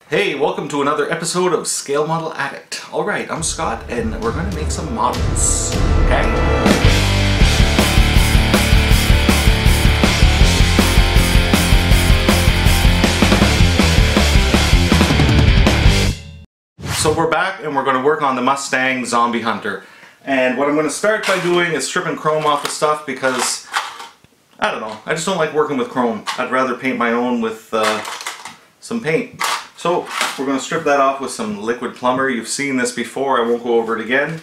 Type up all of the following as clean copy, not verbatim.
Hey, welcome to another episode of Scale Model Addict. Alright, I'm Scott and we're going to make some models, okay? So we're back and we're going to work on the Mustang Zombie Hunter. And what I'm going to start by doing is stripping chrome off the stuff because, I don't know, I just don't like working with chrome. I'd rather paint my own with some paint. So we're going to strip that off with some liquid plumber. You've seen this before, I won't go over it again.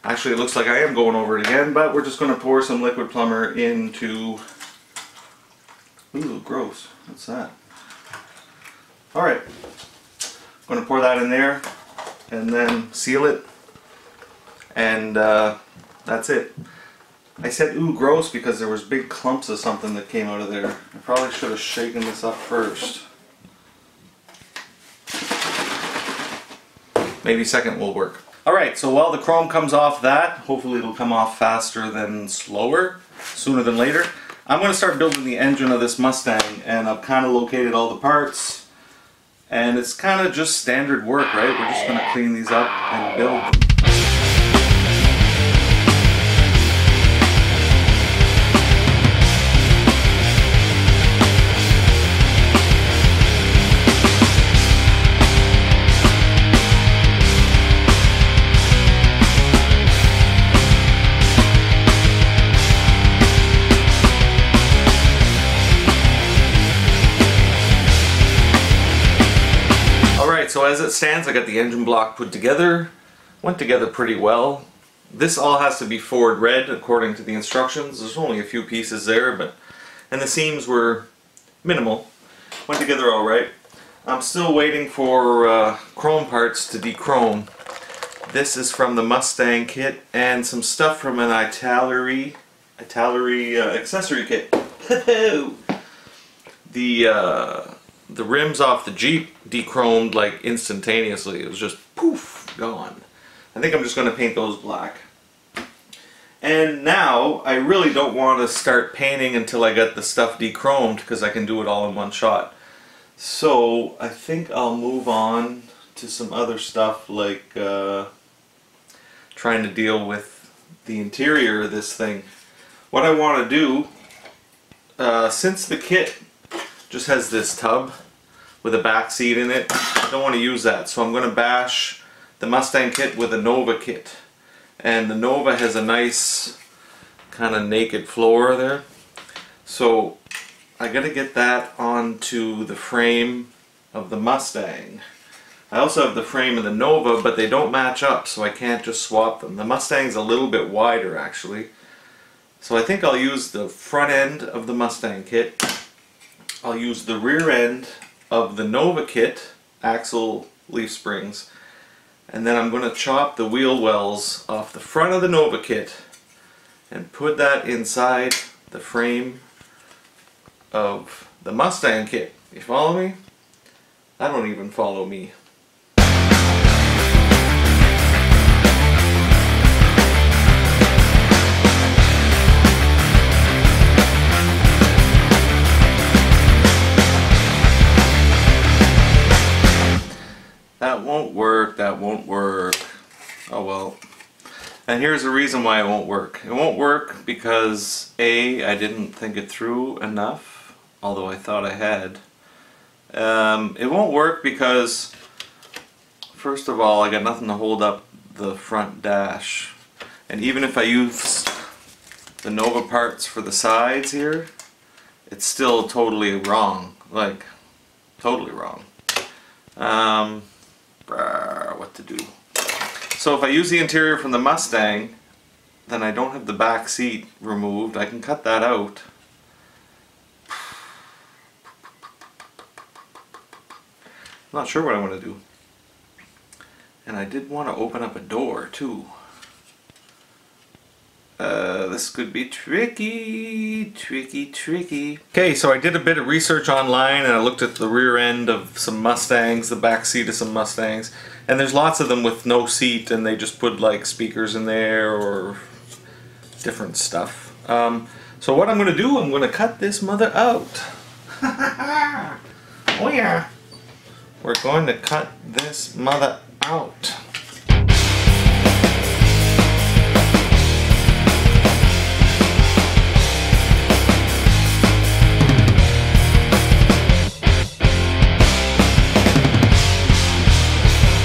Actually, it looks like I am going over it again, but we're just going to pour some liquid plumber into... Ooh, gross. What's that? Alright. I'm going to pour that in there and then seal it. And that's it. I said ooh, gross because there was big clumps of something that came out of there. I probably should have shaken this up first. Maybe second will work. Alright, so while the chrome comes off that, hopefully it'll come off faster than slower, sooner than later. I'm going to start building the engine of this Mustang, and I've kind of located all the parts. And it's kind of just standard work, right? We're just going to clean these up and build them. So as it stands, I got the engine block put together. Went together pretty well. This all has to be Ford red according to the instructions. There's only a few pieces there, and the seams were minimal. Went together alright. I'm still waiting for chrome parts to dechrome. This is from the Mustang kit and some stuff from an Italeri accessory kit. The rims off the Jeep dechromed like instantaneously. It was just poof, gone. I think I'm just going to paint those black. And now I really don't want to start painting until I get the stuff dechromed because I can do it all in one shot. So I think I'll move on to some other stuff like trying to deal with the interior of this thing. What I want to do, since the kit just has this tub with a back seat in it, I don't want to use that, so I'm going to bash the Mustang kit with a Nova kit. And the Nova has a nice kind of naked floor there, so I got to get that onto the frame of the Mustang. I also have the frame of the Nova, but they don't match up, so I can't just swap them. The Mustang's a little bit wider actually, so I think I'll use the front end of the Mustang kit. I'll use the rear end of the Nova kit, axle leaf springs, and then I'm going to chop the wheel wells off the front of the Nova kit and put that inside the frame of the Mustang kit. You follow me? I don't even follow me. That won't work, that won't work. Oh well. And here's the reason why it won't work. It won't work because A, I didn't think it through enough, although I thought I had. It won't work because, first of all, I got nothing to hold up the front dash. And even if I use the Nova parts for the sides here, it's still totally wrong. Like, totally wrong. What to do. So if I use the interior from the Mustang, then I don't have the back seat removed. I can cut that out. I'm not sure what I want to do. And I did want to open up a door too. This could be tricky. Okay, so I did a bit of research online and I looked at the rear end of some Mustangs, the back seat of some Mustangs, and there's lots of them with no seat and they just put like speakers in there or different stuff. So what I'm going to do, I'm going to cut this mother out. Oh yeah. we're going to cut this mother out.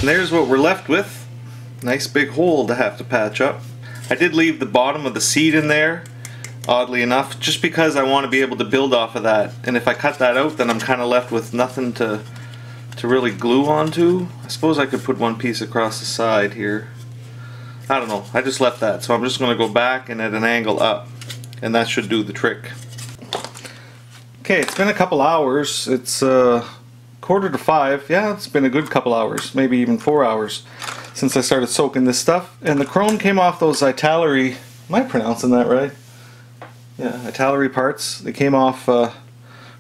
And there's what we're left with. Nice big hole to have to patch up. I did leave the bottom of the seat in there, oddly enough, just because I want to be able to build off of that. And if I cut that out, then I'm kind of left with nothing to really glue onto. I suppose I could put one piece across the side here. I don't know. I just left that. So I'm just going to go back and at an angle up. And that should do the trick. Okay, it's been a couple hours. It's 4:45. Yeah, it's been a good couple hours, maybe even 4 hours since I started soaking this stuff. And the chrome came off those Italeri, am I pronouncing that right? Yeah, Italeri parts. They came off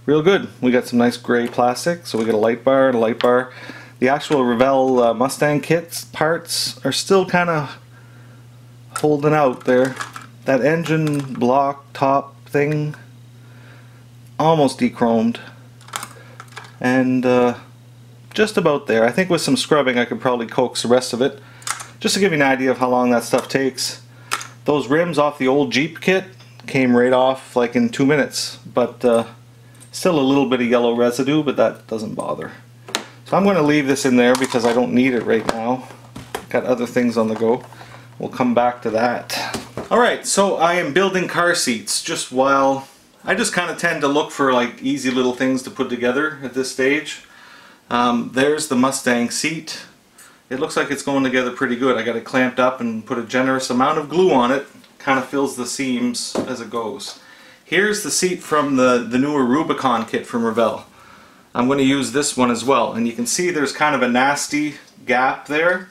real good. We got some nice gray plastic, so we got a light bar and a light bar. The actual Revell Mustang kits parts are still kind of holding out there. That engine block top thing, almost dechromed. And just about there. I think with some scrubbing I could probably coax the rest of it. Just to give you an idea of how long that stuff takes. Those rims off the old Jeep kit came right off like in 2 minutes. But still a little bit of yellow residue, but that doesn't bother. So I'm going to leave this in there because I don't need it right now. Got other things on the go. We'll come back to that. Alright, so I am building car seats just while... I just kind of tend to look for like easy little things to put together at this stage. There's the Mustang seat. It looks like it's going together pretty good. I got it clamped up and put a generous amount of glue on it. Kind of fills the seams as it goes. Here's the seat from the newer Rubicon kit from Revell. I'm going to use this one as well. And you can see there's kind of a nasty gap there.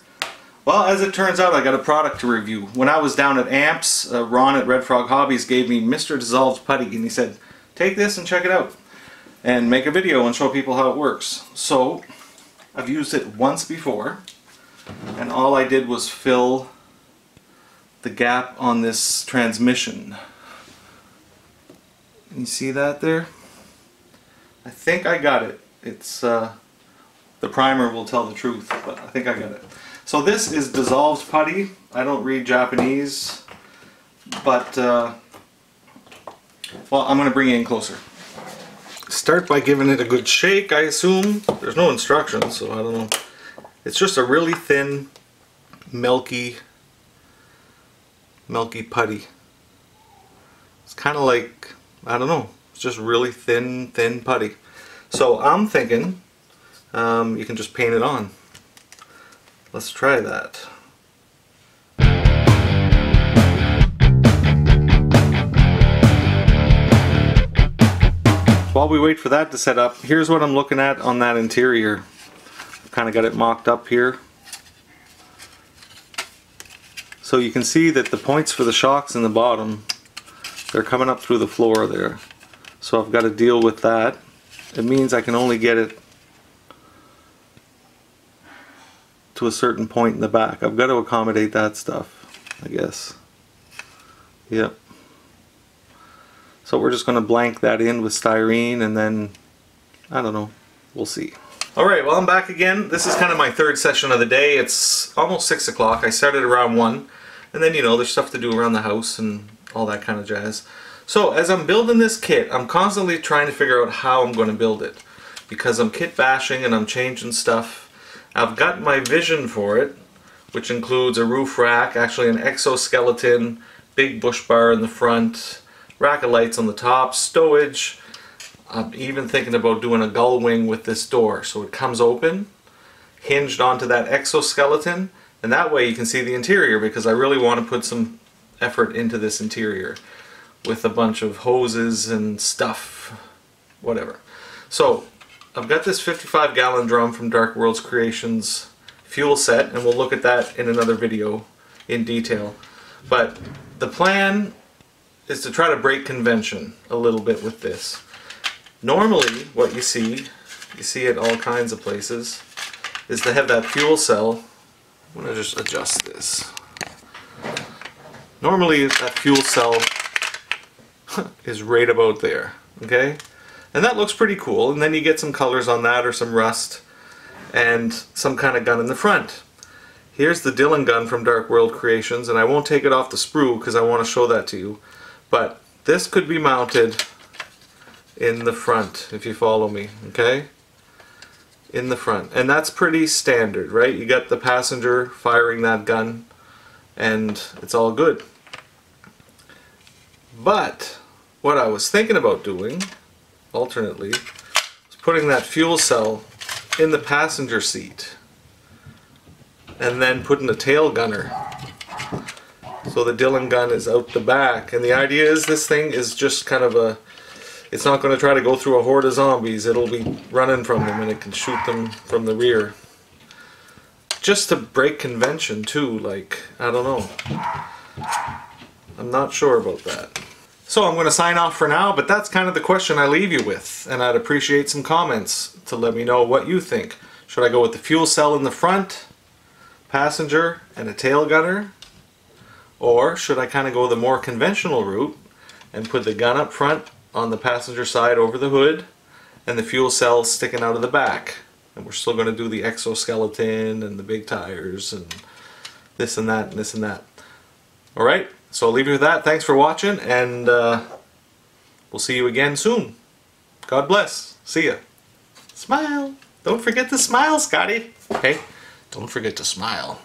Well, as it turns out, I got a product to review. When I was down at Amps, Ron at Red Frog Hobbies gave me Mr. Dissolved Putty, and he said, take this and check it out, and make a video and show people how it works. So, I've used it once before, and all I did was fill the gap on this transmission. Can you see that there? I think I got it. It's, the primer will tell the truth, but I think I got it. So this is dissolved putty. I don't read Japanese, but well, I'm going to bring it in closer. Start by giving it a good shake, I assume. There's no instructions, so I don't know. It's just a really thin, milky putty. It's kind of like, I don't know, it's just really thin putty. So I'm thinking you can just paint it on. Let's try that. While we wait for that to set up, here's what I'm looking at on that interior. I've kind of got it mocked up here. So you can see that the points for the shocks in the bottom, they're coming up through the floor there. So I've got to deal with that. It means I can only get it to a certain point in the back. I've got to accommodate that stuff, I guess. Yep. So we're just going to blank that in with styrene, and then, I don't know, we'll see. Alright, well, I'm back again. This is kind of my third session of the day. It's almost 6 o'clock. I started around 1, and then, you know, there's stuff to do around the house and all that kind of jazz. So as I'm building this kit, I'm constantly trying to figure out how I'm going to build it, because I'm kit bashing and I'm changing stuff. I've got my vision for it, which includes a roof rack, actually an exoskeleton, big bush bar in the front, rack of lights on the top, stowage. I'm even thinking about doing a gull wing with this door, so it comes open, hinged onto that exoskeleton, and that way you can see the interior, because I really want to put some effort into this interior with a bunch of hoses and stuff, whatever. So I've got this 55-gallon drum from Dark Worlds Creations fuel set, and we'll look at that in another video in detail. But the plan is to try to break convention a little bit with this. Normally, what you see it all kinds of places, is to have that fuel cell. I'm going to just adjust this. Normally, that fuel cell is right about there, okay? And that looks pretty cool, and then you get some colors on that or some rust, and some kind of gun in the front. Here's the Dylan gun from Dark World Creations, and I won't take it off the sprue because I want to show that to you. But this could be mounted in the front, if you follow me, okay? In the front. And that's pretty standard, right? You got the passenger firing that gun, and it's all good. But what I was thinking about doing, alternately, was putting that fuel cell in the passenger seat, and then putting a tail gunner. So the Dylan gun is out the back. And the idea is this thing is just kind of a, it's not going to try to go through a horde of zombies. It'll be running from them and it can shoot them from the rear. Just to break convention too, like, I don't know. I'm not sure about that. So I'm going to sign off for now, but that's kind of the question I leave you with. And I'd appreciate some comments to let me know what you think. Should I go with the fuel cell in the front, passenger, and a tail gunner? Or should I kind of go the more conventional route and put the gun up front on the passenger side over the hood and the fuel cell sticking out of the back? And we're still going to do the exoskeleton and the big tires and this and that and this and that. Alright, so I'll leave you with that. Thanks for watching, and we'll see you again soon. God bless. See ya. Smile. Don't forget to smile, Scotty. Hey, don't forget to smile.